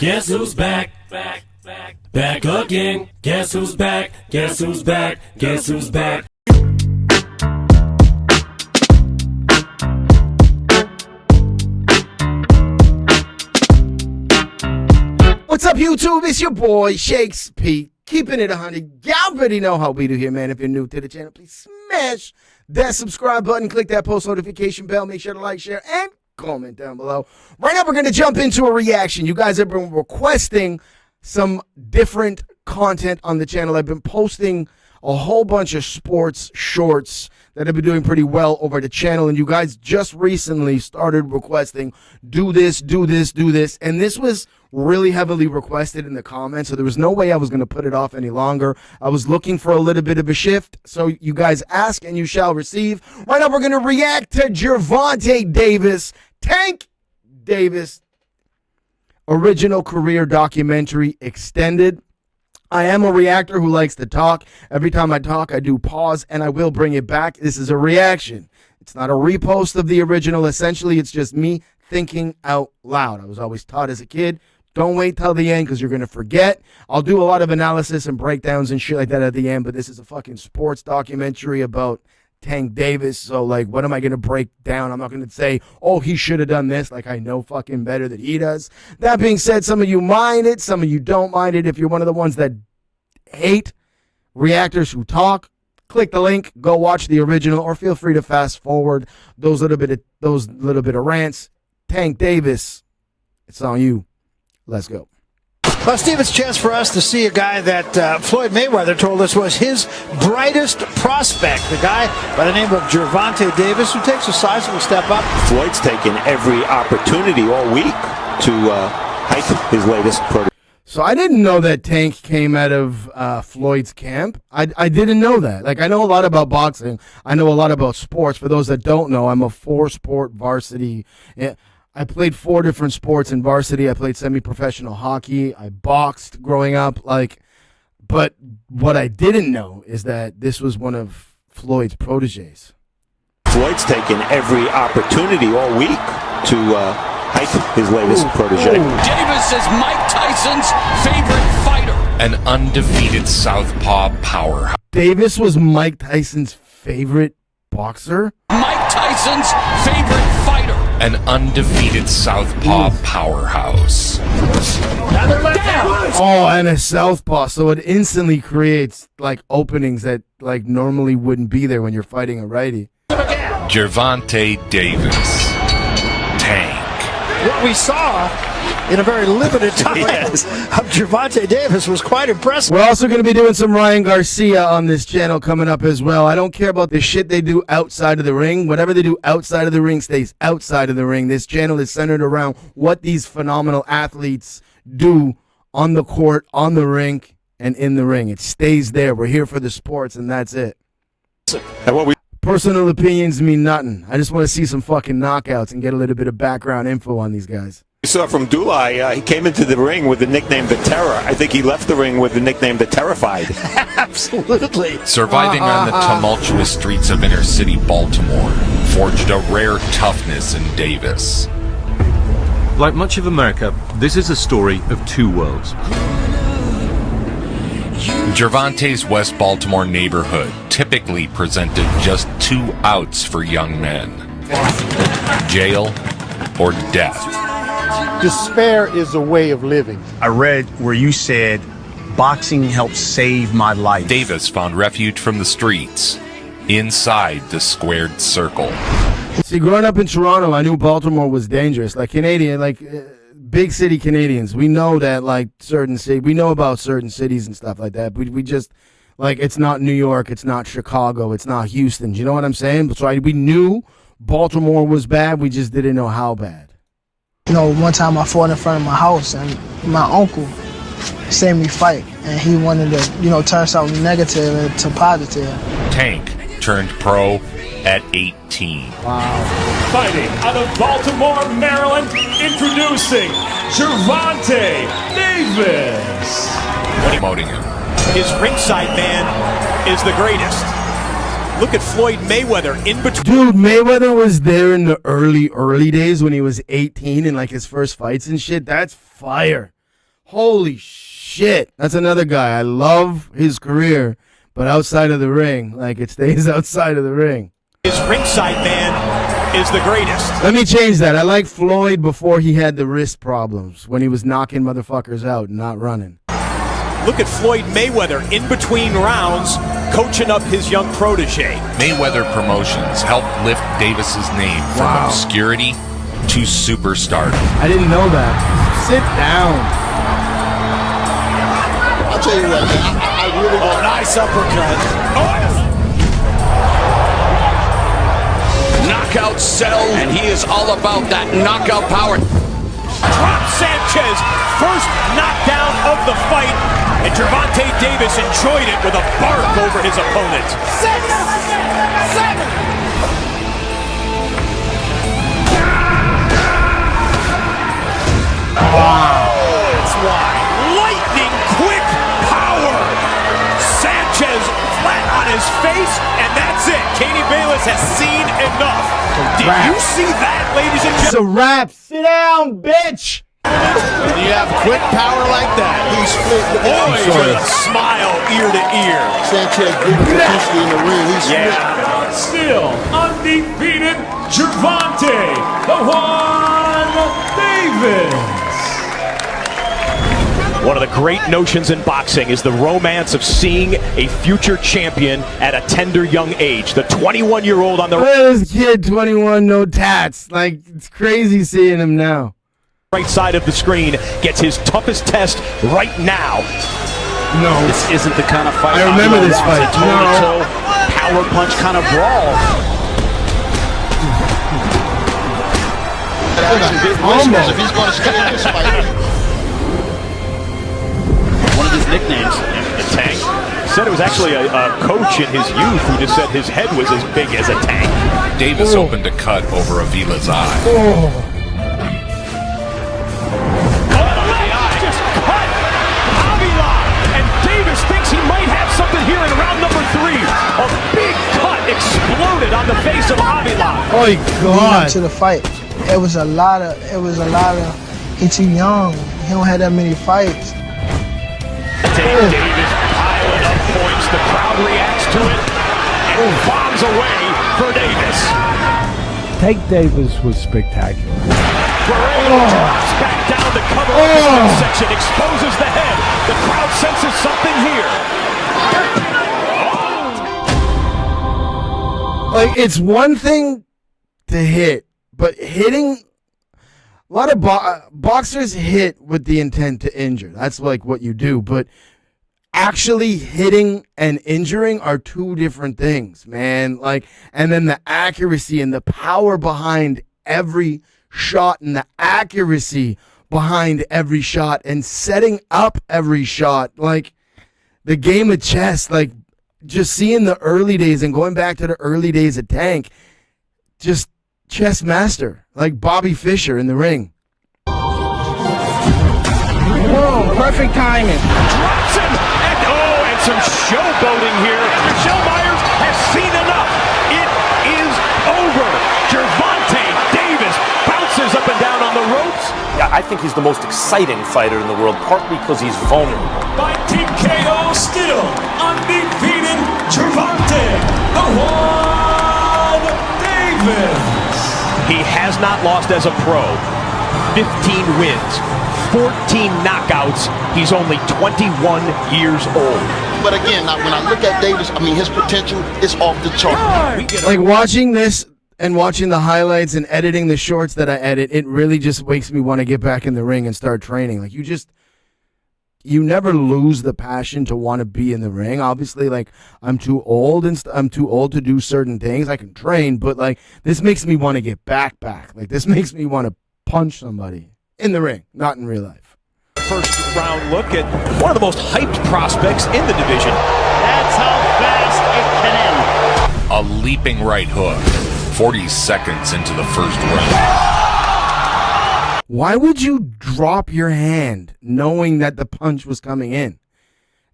Guess who's back? Back again. Guess who's back? Guess who's back? Guess who's back? What's up, YouTube? It's your boy, Shakes Pete. Keeping it 100. Y'all already know how we do here, man. If you're new to the channel, please smash that subscribe button. Click that post notification bell. Make sure to like, share, and comment down below. Right now, we're going to jump into a reaction. You guys have been requesting some different content on the channel. I've been posting a whole bunch of sports shorts that have been doing pretty well over the channel, and you guys just recently started requesting, do this, do this, do this, and this was really heavily requested in the comments, so there was no way I was going to put it off any longer. I was looking for a little bit of a shift, so you guys ask and you shall receive. Right now, we're going to react to Gervonta Davis, Tank Davis, original career documentary extended. I am a reactor who likes to talk. Every time I talk, I do pause, and I will bring it back. This is a reaction. It's not a repost of the original. Essentially, it's just me thinking out loud. I was always taught as a kid, don't wait till the end because you're going to forget. I'll do a lot of analysis and breakdowns and shit like that at the end, but this is a fucking sports documentary about Tank Davis, so like, what am I going to break down? I'm not going to say, oh, he should have done this, like I know fucking better than he does. That being said, some of you mind it, some of you don't mind it. If you're one of the ones that hate reactors who talk, click the link, go watch the original, or feel free to fast forward those little bit of rants. Tank Davis, it's on you. Let's go. Well, Steve, it's a chance for us to see a guy that Floyd Mayweather told us was his brightest prospect, the guy by the name of Gervonta Davis, who takes a sizable step up. Floyd's taken every opportunity all week to hype his latest prototype. So I didn't know that Tank came out of Floyd's camp. I didn't know that. Like, I know a lot about boxing. I know a lot about sports. For those that don't know, I'm a four-sport varsity. I played 4 different sports in varsity. I played semi-professional hockey. I boxed growing up. But what I didn't know is that this was one of Floyd's proteges. Floyd's taken every opportunity all week to hype his latest protege. Davis is Mike Tyson's favorite fighter. An undefeated southpaw powerhouse. Davis was Mike Tyson's favorite boxer? Mike Tyson's favorite fighter. An undefeated southpaw powerhouse. Oh, and a southpaw, so it instantly creates like openings that like normally wouldn't be there when you're fighting a righty. Gervonta Davis. Tank. What we saw in a very limited time of Gervonta Davis was quite impressive. We're also going to be doing some Ryan Garcia on this channel coming up as well. I don't care about the shit they do outside of the ring. Whatever they do outside of the ring stays outside of the ring. This channel is centered around what these phenomenal athletes do on the court, on the rink, and in the ring. It stays there. We're here for the sports, and that's it. And what we Personal opinions mean nothing. I just want to see some fucking knockouts and get a little bit of background info on these guys. saw from Dulai, he came into the ring with the nickname The Terror. I think he left the ring with the nickname The Terrified. Absolutely. Surviving on the tumultuous streets of inner city Baltimore forged a rare toughness in Davis. Like much of America, this is a story of two worlds. Gervonta's West Baltimore neighborhood typically presented just 2 outs for young men: jail or death. Despair is a way of living. I read where you said boxing helped save my life. Davis found refuge from the streets inside the squared circle. See, growing up in Toronto, I knew Baltimore was dangerous. Like Canadian, big city Canadians, we know that we know about certain cities and stuff like that. We just, it's not New York, it's not Chicago, it's not Houston. Do you know what I'm saying? So we knew Baltimore was bad, we just didn't know how bad. You know, one time I fought in front of my house, and my uncle seen me fight, and he wanted to, turn something negative into positive. Tank turned pro at 18. Wow. Fighting out of Baltimore, Maryland, introducing Gervonta Davis. Promoting him. His ringside man is the greatest. Look at Floyd Mayweather in between. Dude, Mayweather was there in the early days when he was 18 in his first fights and shit. That's fire. Holy shit. That's another guy. I love his career, but outside of the ring, like it stays outside of the ring. His ringside man is the greatest. Let me change that. I like Floyd before he had the wrist problems, when he was knocking motherfuckers out and not running. Look at Floyd Mayweather in between rounds, coaching up his young protege. Mayweather Promotions helped lift Davis's name from obscurity to superstardom. I didn't know that. Sit down. I'll tell you what, man, I really want Nice uppercut. Knockout sell, and he is all about that knockout power. Drop Sanchez, first knockdown of the fight, and Gervonta Davis enjoyed it with a bark over his opponent. That's why. Lightning quick power. Sanchez flat on his face, and that's it. Katie Bayless has seen enough. Did you see that, ladies and It's gentlemen? a wrap. Sit down, bitch. When you have quick power like that, He's split with Boys with a smile ear to ear. Sanchez good potentially in the ring. He's split. Still undefeated Gervonta, the Juan Davis. One of the great notions in boxing is the romance of seeing a future champion at a tender young age. The 21-year-old on the Look at this kid, 21, no tats. Like, it's crazy seeing him now. right side of the screen gets his toughest test right now. No. This isn't the kind of fight I remember Avila this wants, fight. a toe-to-toe, power punch kind of brawl. Almost. If he's going to stay in this fight. One of his nicknames. The tank. Said it was actually a coach in his youth who just said his head was as big as a tank. Davis opened a cut over Avila's eye. Just cut Avila, and Davis thinks he might have something here in round number 3. A big cut exploded on the face of Avila. Oh, Leading God. up to the fight, it was a lot of. He's too young. He don't have that many fights. Davis piling up points. The crowd reacts to it and bombs away for Davis. Tank Davis was spectacular. Guerrero drops back down to cover up his midsection, exposes the head. The crowd senses something here. Like, it's one thing to hit, but hitting. A lot of boxers hit with the intent to injure. That's like what you do. But actually hitting and injuring are two different things, man. Like, and then the accuracy and the power behind every shot and the accuracy behind every shot and setting up every shot. Like the game of chess, like just seeing the early days and going back to the early days of Tank, just chess master, like Bobby Fischer in the ring. Whoa, perfect timing. Drops him, and some showboating here. Michelle Myers has seen enough. It is over. Gervonta Davis bounces up and down on the ropes. Yeah, I think he's the most exciting fighter in the world, partly because he's vulnerable. By TKO, still undefeated Gervonta, the Juan Davis. He has not lost as a pro. 15 wins, 14 knockouts. He's only 21 years old. But again, now, when I look at Davis, I mean, his potential is off the chart. Like watching this and watching the highlights and editing the shorts that I edit, it really just makes me want to get back in the ring and start training. Like you never lose the passion to want to be in the ring. Obviously, like I'm too old and I'm too old to do certain things. I can train, but like this makes me want to get back. Like this makes me want to punch somebody in the ring, not in real life. First round look at one of the most hyped prospects in the division. That's how fast it can end. A leaping right hook, 40 seconds into the first round. Why would you drop your hand knowing that the punch was coming in?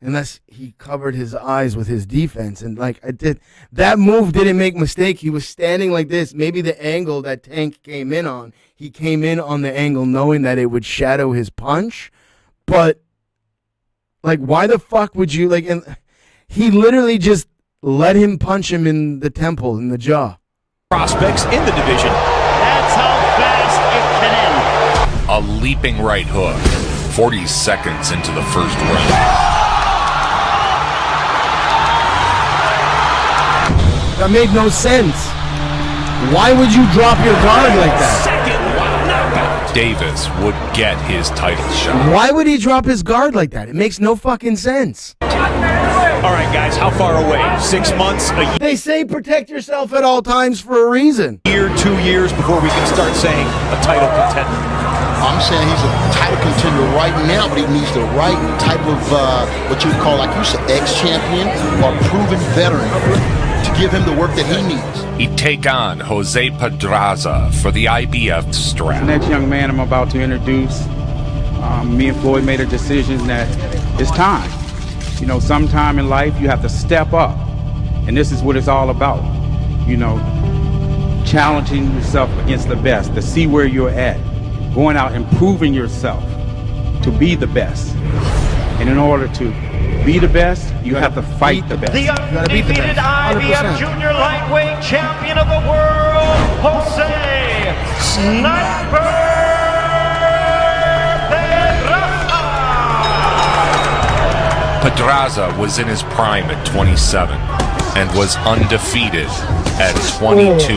Unless he covered his eyes with his defense. And like that move didn't make mistake. He was standing like this. Maybe the angle that Tank came in on, he came in on the angle knowing that it would shadow his punch. But like, why the fuck would you like? And he literally just let him punch him in the temple, in the jaw. Prospects in the division. That's how fast it can end. A leaping right hook, 40 seconds into the first round. That made no sense. Why would you drop your guard like that? Second knockout. Davis would get his title shot. Why would he drop his guard like that? It makes no fucking sense. All right, guys, how far away? 6 months, a year? They say protect yourself at all times for a reason. 2 years before we can start saying a title contender. I'm saying he's a title contender right now, but he needs the right type of what you would call, like you said, ex-champion or proven veteran to give him the work that he needs. He'd take on Jose Pedraza for the IBF strap. The next young man I'm about to introduce, me and Floyd made a decision that it's time. You know, sometime in life you have to step up, and this is what it's all about. You know, challenging yourself against the best, to see where you're at, going out and proving yourself to be the best. And in order to be the best, you have to fight the best. The undefeated IBF Junior Lightweight Champion of the World, Jose Sniper Pedraza was in his prime at 27 and was undefeated at 22-0.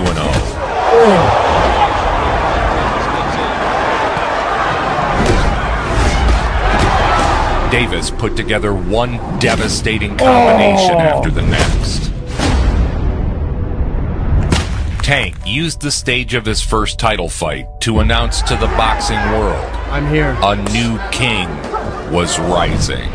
Davis put together one devastating combination after the next. Tank used the stage of his first title fight to announce to the boxing world, I'm here. A new king was rising.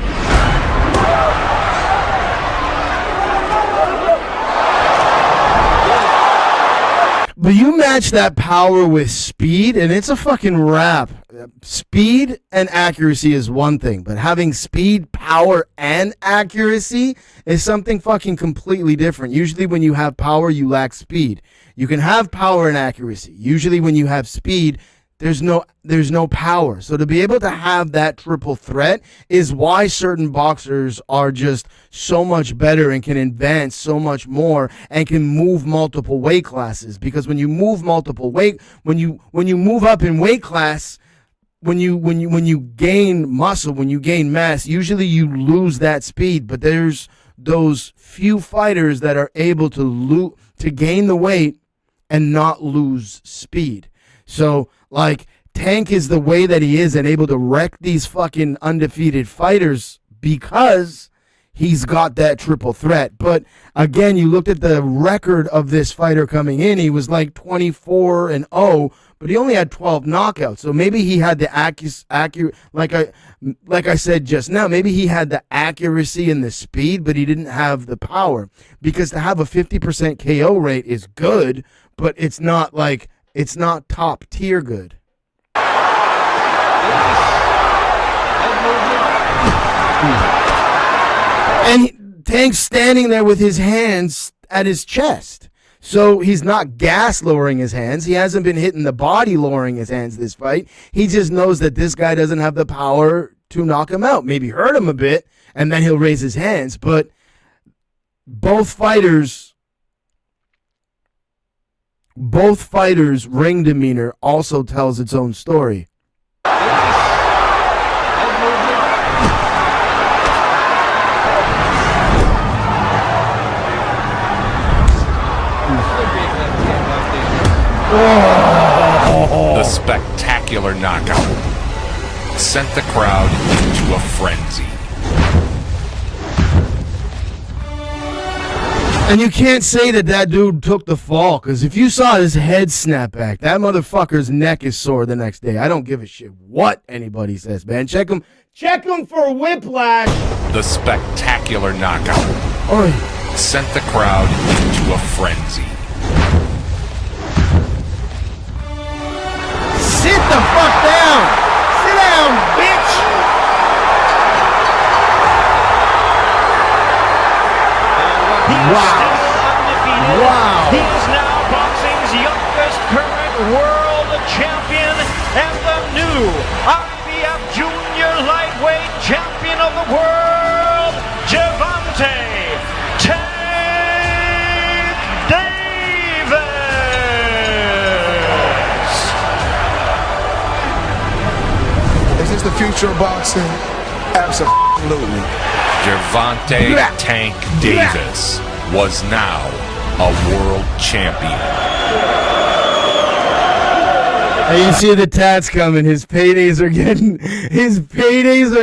But you match that power with speed, and it's a fucking wrap. Speed and accuracy is one thing, but having speed, power, and accuracy is something fucking completely different. Usually when you have power, you lack speed. You can have power and accuracy. Usually when you have speed, there's no power. So to be able to have that triple threat is why certain boxers are just so much better and can advance so much more and can move multiple weight classes. Because when you move multiple weight, when you move up in weight class, when you gain muscle, when you gain mass, usually you lose that speed. But there's those few fighters that are able to gain the weight and not lose speed. So, like, Tank is the way that he is and able to wreck these fucking undefeated fighters because he's got that triple threat. But, again, you looked at the record of this fighter coming in. He was like 24-0, but he only had 12 knockouts. So maybe he had the accurate, like I said just now, maybe he had the accuracy and the speed, but he didn't have the power. Because to have a 50% KO rate is good, but it's not like... It's not top tier good. And Tank's standing there with his hands at his chest. So he's not gas lowering his hands. He hasn't been hitting the body lowering his hands this fight. He just knows that this guy doesn't have the power to knock him out. Maybe hurt him a bit, and then he'll raise his hands. But both fighters' ring demeanor also tells its own story. The spectacular knockout sent the crowd into a frenzy. And you can't say that dude took the fall, because if you saw his head snap back, that motherfucker's neck is sore the next day. I don't give a shit what anybody says, man. Check him for whiplash. The spectacular knockout sent the crowd into a frenzy. Sit the fuck down. Sit down, bitch. Wow. He is now boxing's youngest current world champion and the new IBF Junior Lightweight of the world, Gervonta Davis. Is this the future of boxing? Absolutely. Gervonta Tank Davis was now a world champion. And you see the tats coming. His paydays are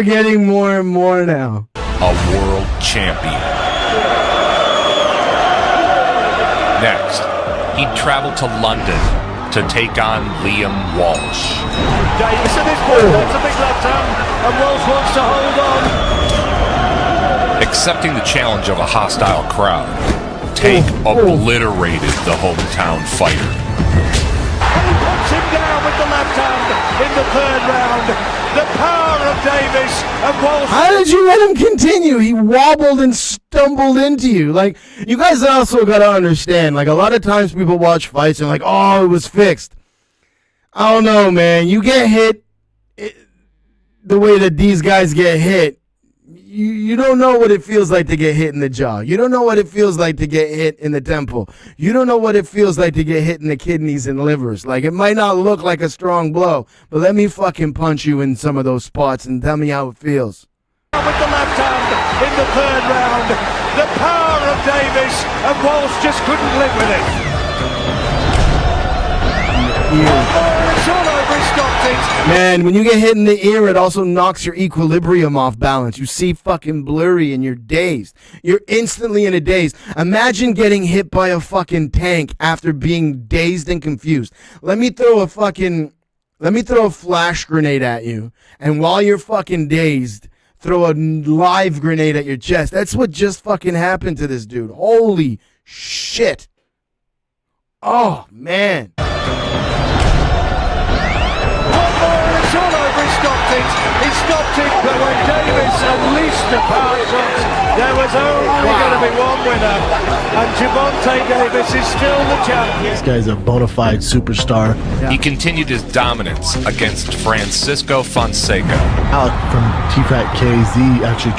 getting more and more now. A world champion. Next, he traveled to London to take on Liam Walsh. Davis at this point, that's a big left hand, and Walsh wants to hold on. Accepting the challenge of a hostile crowd, Tank obliterated the hometown fighter. Him down with the left hand in the third round. The power of Davis and Walsh. How did you let him continue? He wobbled and stumbled into you. Like, you guys also got to understand, like, a lot of times people watch fights and like, oh, it was fixed. I don't know, man. You get hit the way that these guys get hit. You don't know what it feels like to get hit in the jaw. You don't know what it feels like to get hit in the temple. You don't know what it feels like to get hit in the kidneys and livers. Like, it might not look like a strong blow, but let me fucking punch you in some of those spots and tell me how it feels. With the left hand in the third round, the power of Davis, and Walsh just couldn't live with it. It's all over, he stopped it. Man, when you get hit in the ear, it also knocks your equilibrium off balance. You see fucking blurry and you're dazed. You're instantly in a daze. Imagine getting hit by a fucking tank after being dazed and confused. Let me throw a flash grenade at you, and while you're fucking dazed, throw a live grenade at your chest. That's what just fucking happened to this dude. Holy shit. Oh, man. It's all over, he stopped it. He stopped it, but when Davis unleashed the power shots, there was only going to be one winner, and Gervonta Davis is still the champion. This guy's a bona fide superstar. He continued his dominance against Francisco Fonseca. Alec from TFAT KZ actually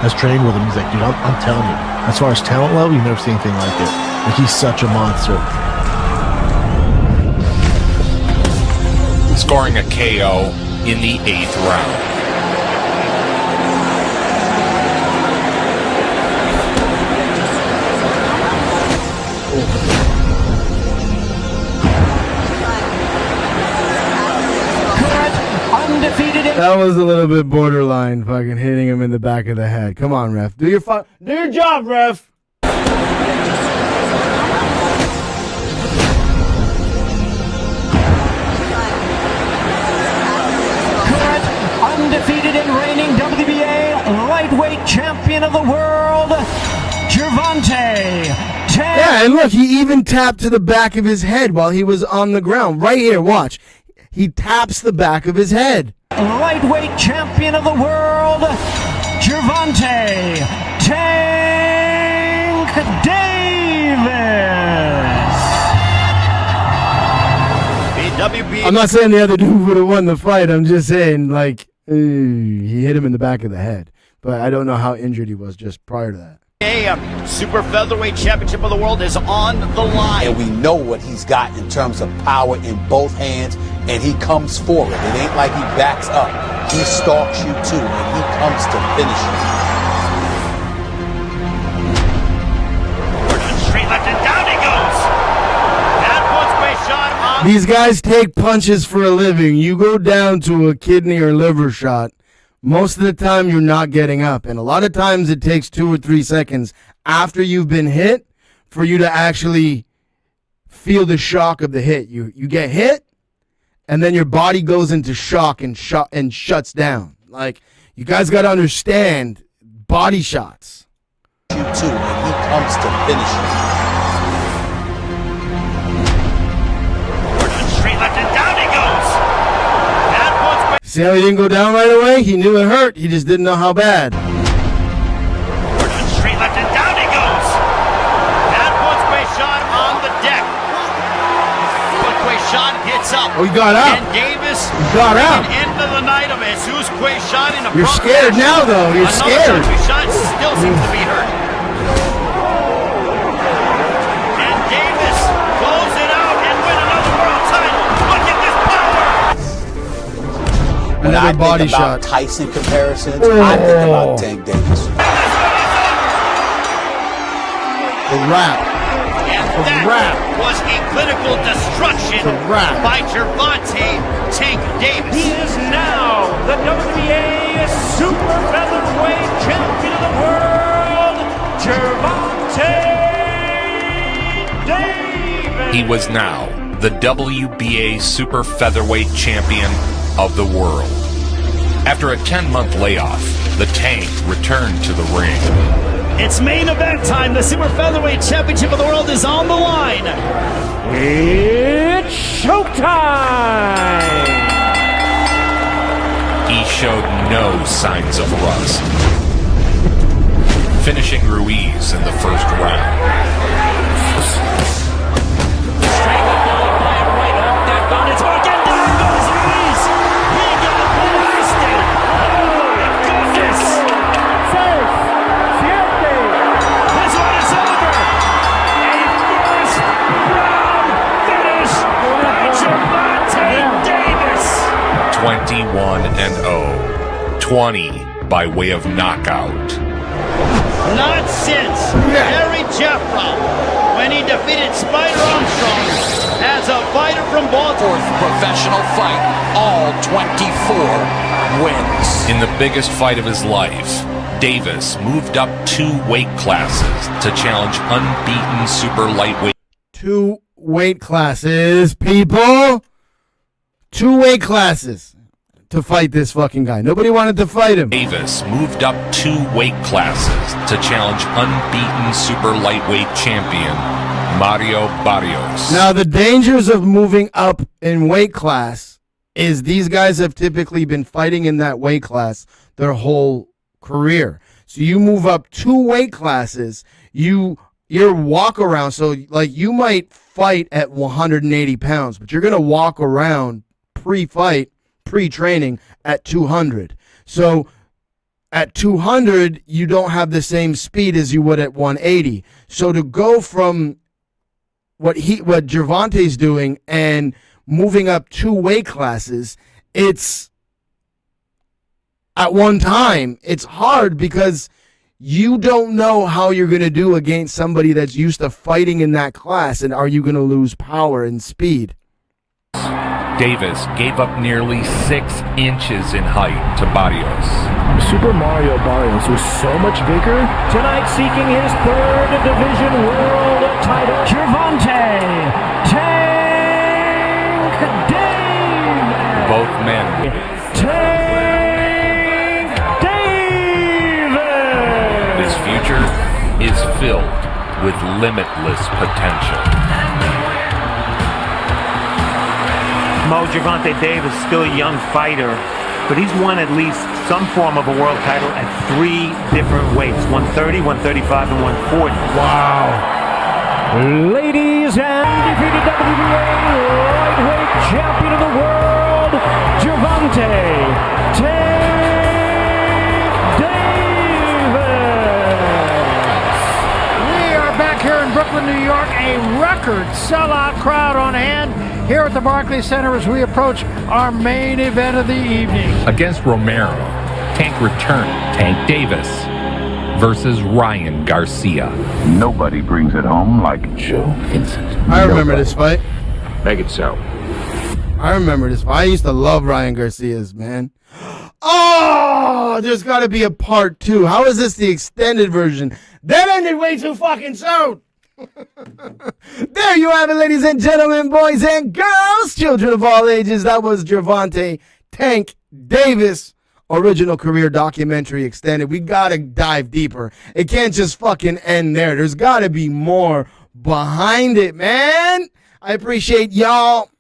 has trained with him. He's like, dude, I'm telling you, as far as talent level, you've never seen anything like it. Like, he's such a monster. Scoring a KO in the 8th round. That was a little bit borderline, fucking hitting him in the back of the head. Come on, ref. Do your job, ref. Undefeated and reigning WBA lightweight champion of the world, Gervonta. Yeah, and look, he even tapped to the back of his head while he was on the ground. Right here, watch. He taps the back of his head. Lightweight champion of the world, Gervonta Tank Davis. I'm not saying the other dude would have won the fight. I'm just saying, like, he hit him in the back of the head. But I don't know how injured he was just prior to that. Super featherweight championship of the world is on the line. And we know what he's got in terms of power in both hands, and he comes forward. It ain't like he backs up. He stalks you too, and he comes to finish you. Straight left and down he goes. That punch shot on. These guys take punches for a living. You go down to a kidney or liver shot, most of the time you're not getting up. And a lot of times it takes 2 or 3 seconds after you've been hit for you to actually feel the shock of the hit. You get hit, and then your body goes into shock and shuts down. Like, you guys got to understand body shots. You too, and he comes to finish you. Straight left and down he goes. That punch. See how he didn't go down right away? He knew it hurt. He just didn't know how bad. Straight left and down he goes. That punch shot on the deck. Punch Quezon hits up. Oh, he got out. And Davis got out. End of the night of Jesus Quezon in a You're scared now, though. You're scared. Quezon still seems to be hurt. And Davis close it out and win another world title. Look at this power. When I body think about shot. Tyson comparisons, I think about Tank Davis. The rap. And that was a clinical destruction by Gervonta Tank Davis. He is now the WBA Super Featherweight Champion of the World, Gervonta Davis. He was now the WBA Super Featherweight Champion of the world. After a 10-month layoff, the Tank returned to the ring. It's main event time. The Super Featherweight Championship of the World is on the line. It's showtime! He showed no signs of rust, finishing Ruiz in the first round. And 20 by way of knockout. Not since Harry Jeffra, when he defeated Spider Armstrong as a fighter from Baltimore. Professional fight, all 24 wins. In the biggest fight of his life, Davis moved up 2 weight classes to challenge unbeaten super lightweight. 2 weight classes, people. 2 weight classes to fight this fucking guy. Nobody wanted to fight him. Davis moved up 2 weight classes to challenge unbeaten super lightweight champion Mario Barrios. Now, the dangers of moving up in weight class is these guys have typically been fighting in that weight class their whole career. So you move up 2 weight classes, your walk around, so like you might fight at 180 pounds, but you're going to walk around pre-fight, pre-training at 200. So at 200, you don't have the same speed as you would at 180. So to go from what Gervonta's doing and moving up 2 weight classes, it's at one time, it's hard because you don't know how you're going to do against somebody that's used to fighting in that class, and are you going to lose power and speed? Davis gave up nearly 6 inches in height to Barrios. Super Mario Barrios was so much bigger. Tonight seeking his 3rd division world title, Gervonta Tank Davis. Both men. Tank Davis. His future is filled with limitless potential. Mo Gervonta Davis is still a young fighter, but he's won at least some form of a world title at 3 different weights, 130, 135, and 140. Wow. Ladies and defeated WBA lightweight champion of the world, Gervonta Tank Davis. We are back here in Brooklyn, New York, a record sellout crowd on hand here at the Barclays Center as we approach our main event of the evening. Against Romero, Tank returned. Tank Davis versus Ryan Garcia. Nobody brings it home like Joe Vincent. I remember this fight. Make it so. I remember this fight. I used to love Ryan Garcia's, man. Oh, there's got to be a part 2. How is this the extended version? That ended way too fucking soon. There you have it, ladies and gentlemen, boys and girls, children of all ages. That was Gervonta Tank Davis original career documentary extended. We gotta dive deeper. It can't just fucking end there. There's gotta be more behind it, man. I appreciate y'all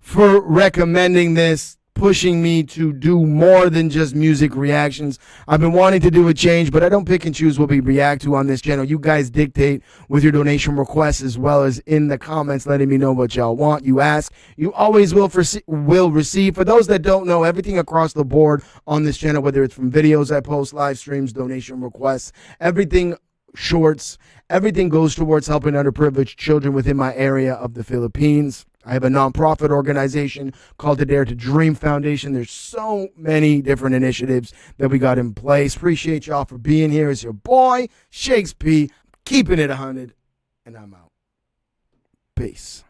for recommending this. pushing me to do more than just music reactions. I've been wanting to do a change, but I don't pick and choose what we react to on this channel. You guys dictate with your donation requests as well as in the comments letting me know what y'all want. You ask, you always will receive. For those that don't know, everything across the board on this channel, whether it's from videos I post, live streams, donation requests, everything, shorts, everything goes towards helping underprivileged children within my area of the Philippines. I have a nonprofit organization called the Dare to Dream Foundation. There's so many different initiatives that we got in place. Appreciate y'all for being here. It's your boy, Shakes P, keeping it 100, and I'm out. Peace.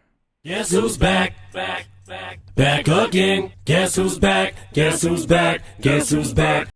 Guess who's back? Back again. Guess who's back? Guess who's back? Guess who's back?